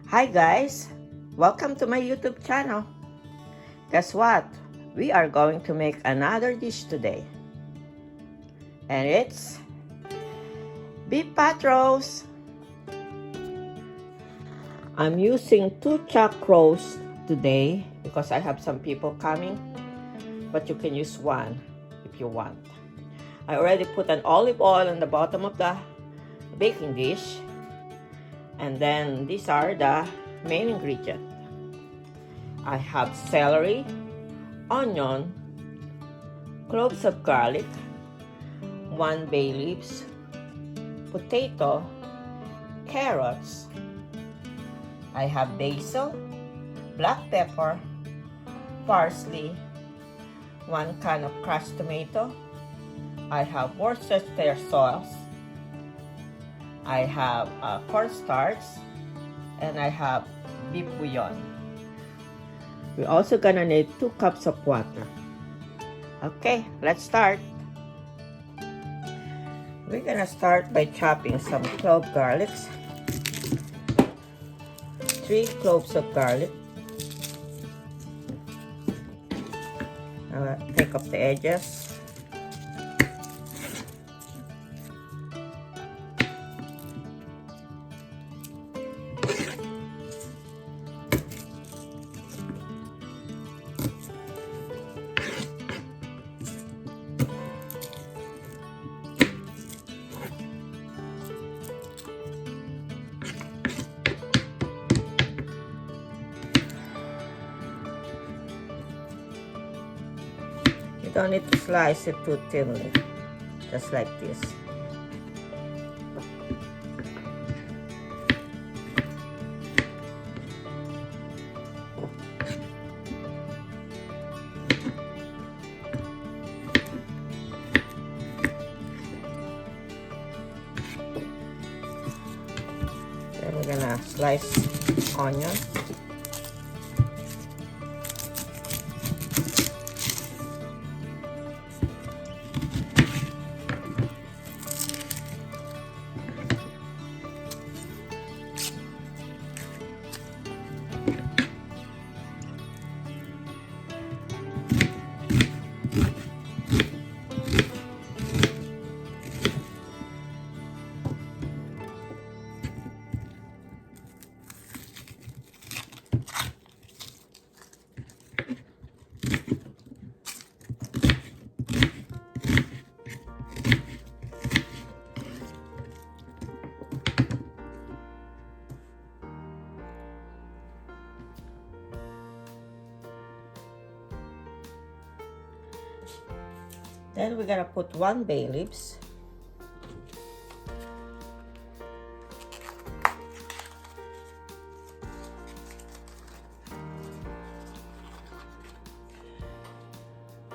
Hi guys, welcome to my YouTube channel. Guess what? We are going to make another dish today. And it's beef pot roast. I'm using 2 chuck roast today because I have some people coming, but you can use 1 if you want. I already put an olive oil on the bottom of the baking dish. And then these are the main ingredients. I have celery, onion, cloves of garlic, 1 bay leaves, potato, carrots. I have basil, black pepper, parsley, 1 can of crushed tomato. I have Worcestershire sauce. I have cornstarch, and I have beef bouillon. We're also gonna need 2 cups of water. Okay, let's start. We're gonna start by chopping some clove garlics. 3 cloves of garlic. Take off the edges. You don't need to slice it too thinly, just like this. Then we're gonna slice onion. Then we're gonna put 1 bay leaves.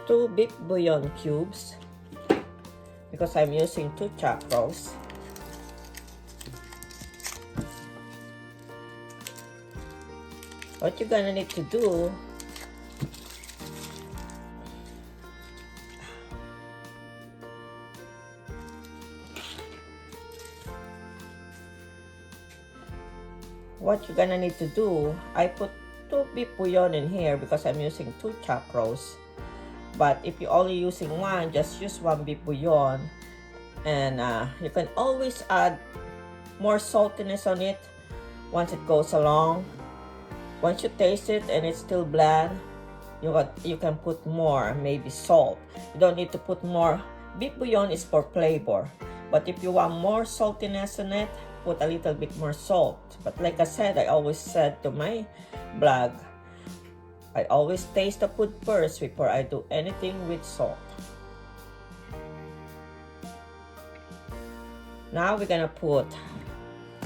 Two beef bouillon cubes because I'm using 2 chuck roast. What you're gonna need to do, I put 2 beef bouillon in here because I'm using 2 chuck roast. But if you're only using 1, just use 1 beef bouillon. And you can always add more saltiness on it once it goes along. Once you taste it and it's still bland, you can put more, maybe salt. You don't need to put more. Beef bouillon is for flavor. But if you want more saltiness in it, put a little bit more salt. But like I said, I always said to my blog, I always taste the food first before I do anything with salt. Now we're gonna put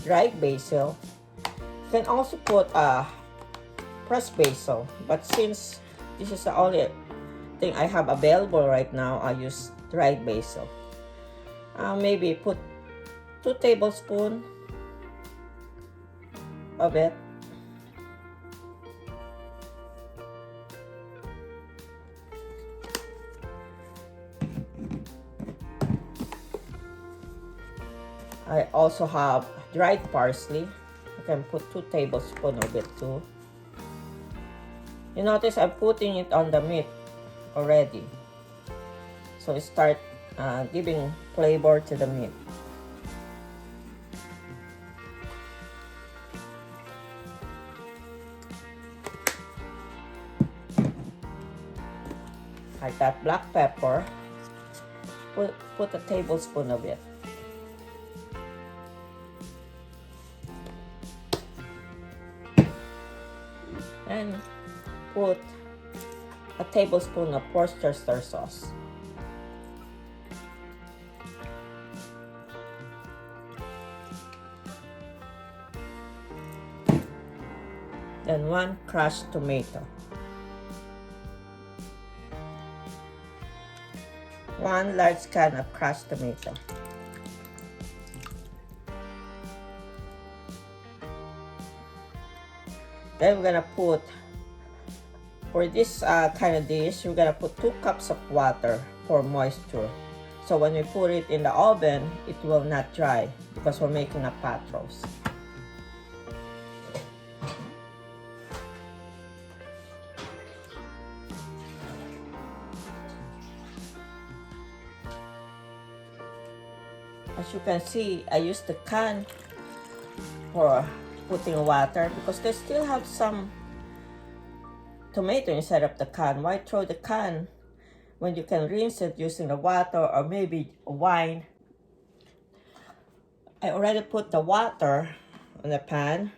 dried basil. You can also put pressed basil, but since this is the only thing I have available right now, I use dried basil. Maybe put 2 tablespoons of it. I also have dried parsley. You can put 2 tablespoons of it too. You notice I'm putting it on the meat already. So it start giving flavor to the meat. I got black pepper. Put a tablespoon of it. And put a tablespoon of Worcestershire sauce. Then 1 crushed tomato. 1 large can of crushed tomato. Then we're gonna put, for this kind of dish, we're gonna put 2 cups of water for moisture. So when we put it in the oven, it will not dry because we're making a pot roast. As you can see, I used the can for putting water because they still have some tomato inside of the can. Why throw the can when you can rinse it using the water or maybe wine? I already put the water on the pan.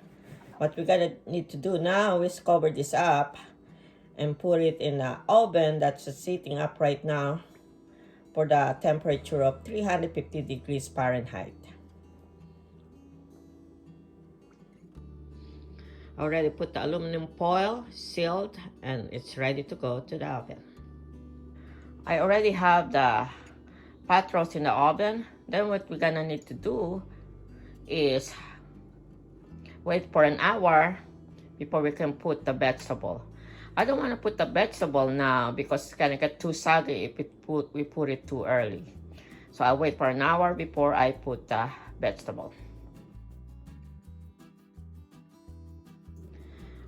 What we're gonna need to do now is cover this up and put it in the oven that's sitting up right now for the temperature of 350 degrees Fahrenheit. I already put the aluminum foil, sealed, and it's ready to go to the oven. I already have the pot roast in the oven. Then what we're gonna need to do is wait for an hour before we can put the vegetable. I don't want to put the vegetable now because it's gonna get too soggy if we put it too early. So I'll wait for an hour before I put the vegetable.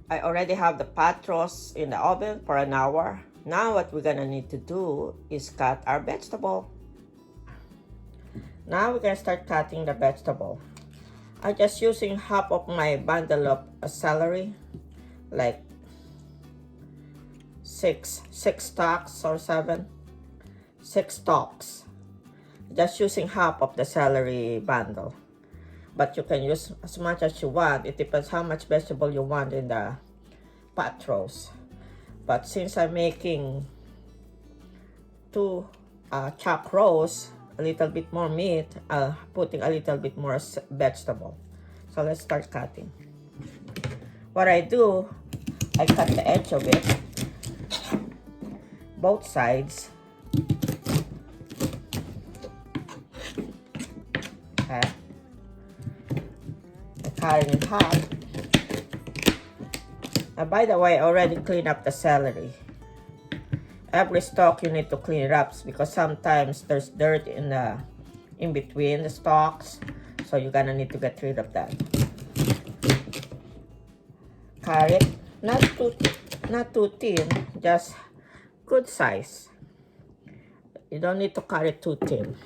I already have the pot roast in the oven for an hour. Now what we're gonna need to do is cut our vegetable. Now we're gonna start cutting the vegetable. I'm just using half of my bundle of celery, like six stalks or 6 stalks. Just using half of the celery bundle. But you can use as much as you want. It depends how much vegetable you want in the pot roast. But since I'm making 2 chuck roast, a little bit more meat, putting a little bit more vegetable. So let's start cutting. What I do, I cut the edge of it, both sides. Okay. I cut it in half. And by the way, I already cleaned up the celery. Every stalk you need to clean it up because sometimes there's dirt in between the stalks, so you're gonna need to get rid of that. Cut it, not too thin, just good size. You don't need to cut it too thin.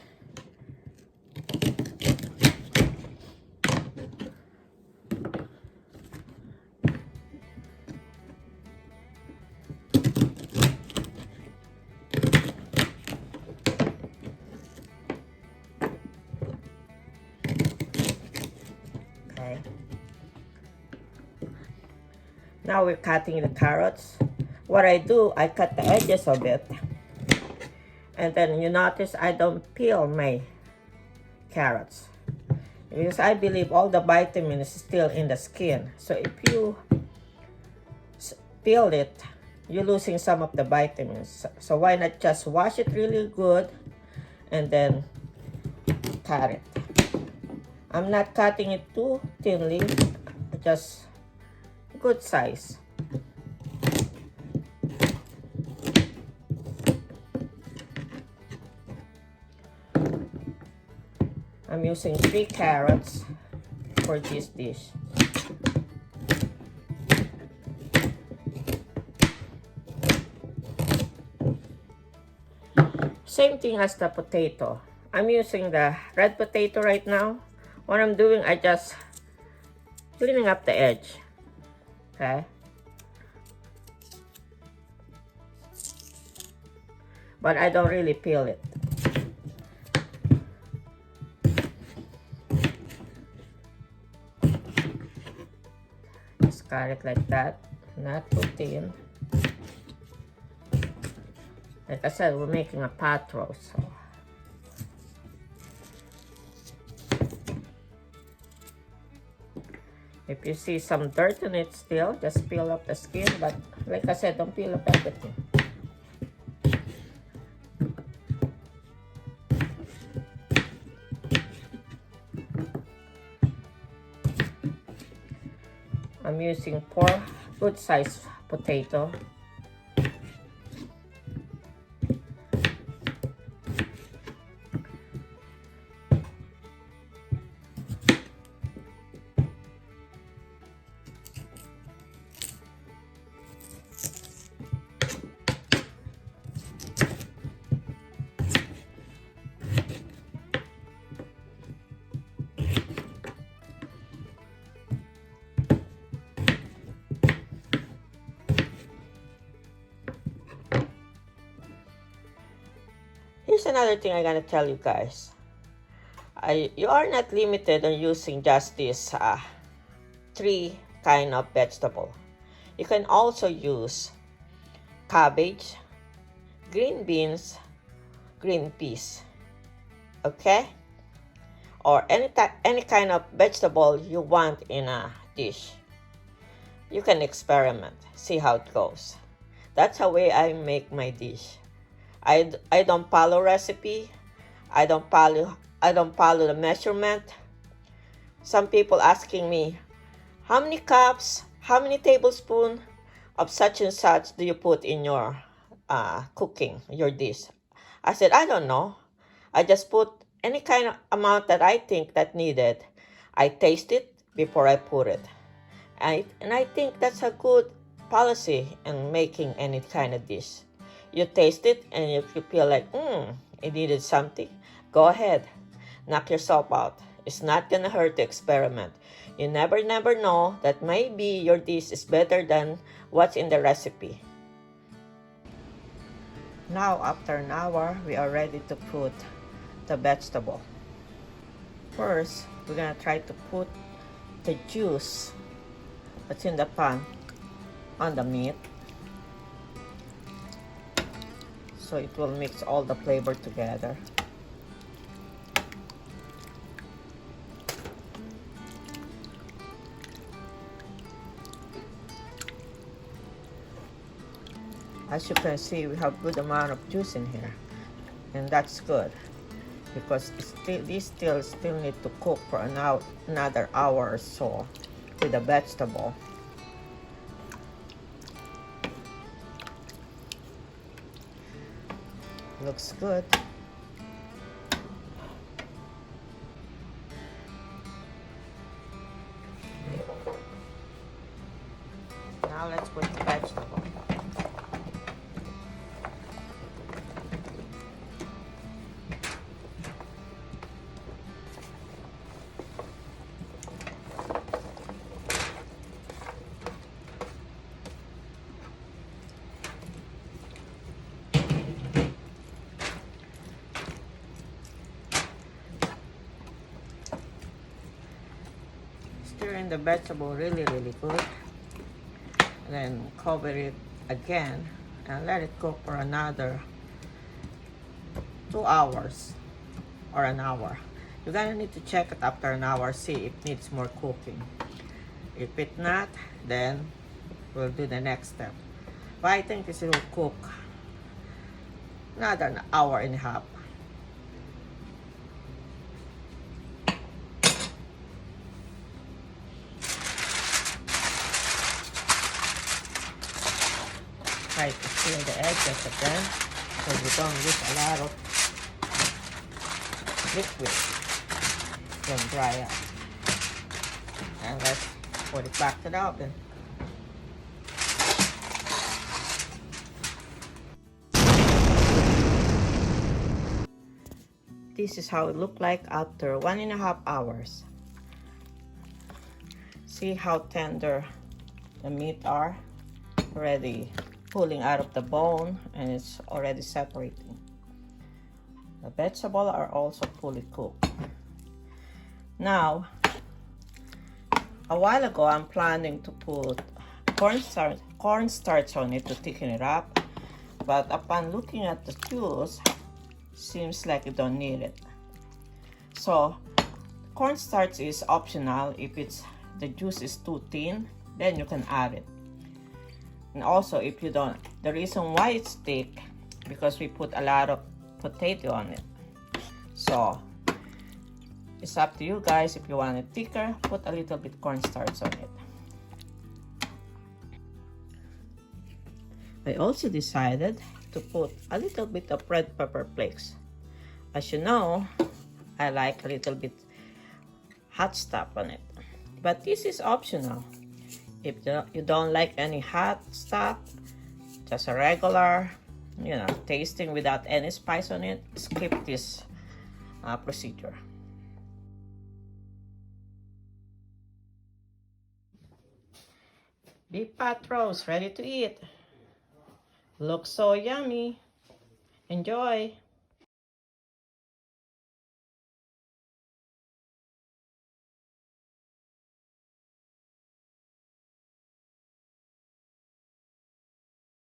Now we're cutting the carrots. What I do, I cut the edges of it. And then you notice I don't peel my carrots. Because I believe all the vitamins is still in the skin. So if you peel it, you're losing some of the vitamins. So why not just wash it really good and then cut it. I'm not cutting it too thinly, just good size. I'm using 3 carrots for this dish. Same thing as the potato. I'm using the red potato right now. What I'm doing, I just cleaning up the edge. Okay. But I don't really peel it. Just cut it like that, not too thin. Like I said, we're making a pot roast, so. If you see some dirt in it still, just peel up the skin, but like I said, don't peel up everything. I'm using 4 good sized potato. Here's another thing I gotta tell you guys. You are not limited on using just these 3 kind of vegetable. You can also use cabbage, green beans, green peas, okay? Or any kind of vegetable you want in a dish. You can experiment, see how it goes. That's the way I make my dish. I don't follow recipe. I don't follow the measurement. Some people asking me, how many cups, how many tablespoons of such and such do you put in your cooking, your dish? I said, I don't know. I just put any kind of amount that I think that needed. I taste it before I put it. And I think that's a good policy in making any kind of dish. You taste it, and if you feel like, it needed something, go ahead. Knock yourself out. It's not gonna hurt to experiment. You never know that maybe your dish is better than what's in the recipe. Now, after an hour, we are ready to put the vegetable. First, we're gonna try to put the juice that's in the pan on the meat, so it will mix all the flavor together. As you can see, we have good amount of juice in here, and that's good because these still need to cook for another hour or so with the vegetable. Looks good. Now let's put the vegetable. Stir in the vegetable really good. Then cover it again and let it cook for another 2 hours or an hour. You're gonna need to check it after an hour, see if it needs more cooking. If it not, then we'll do the next step. But I think this will cook another hour and a half. Try to seal the edges again so we don't use a lot of liquid. It's going to dry up. And let's put it back to the oven. This is how it looked like after 1.5 hours. See how tender the meat are, already pulling out of the bone, and it's already separating. The vegetables are also fully cooked. Now, a while ago, I'm planning to put cornstarch on it to thicken it up, but upon looking at the juice, seems like you don't need it. So, cornstarch is optional. If the juice is too thin, then you can add it. And also, if you don't, the reason why it's thick, because we put a lot of potato on it. So, it's up to you guys. If you want it thicker, put a little bit cornstarch on it. I also decided to put a little bit of red pepper flakes. As you know, I like a little bit hot stuff on it. But this is optional. If you don't like any hot stuff, just a regular, tasting without any spice on it, skip this procedure. Beef pot roast ready to eat. Looks so yummy. Enjoy.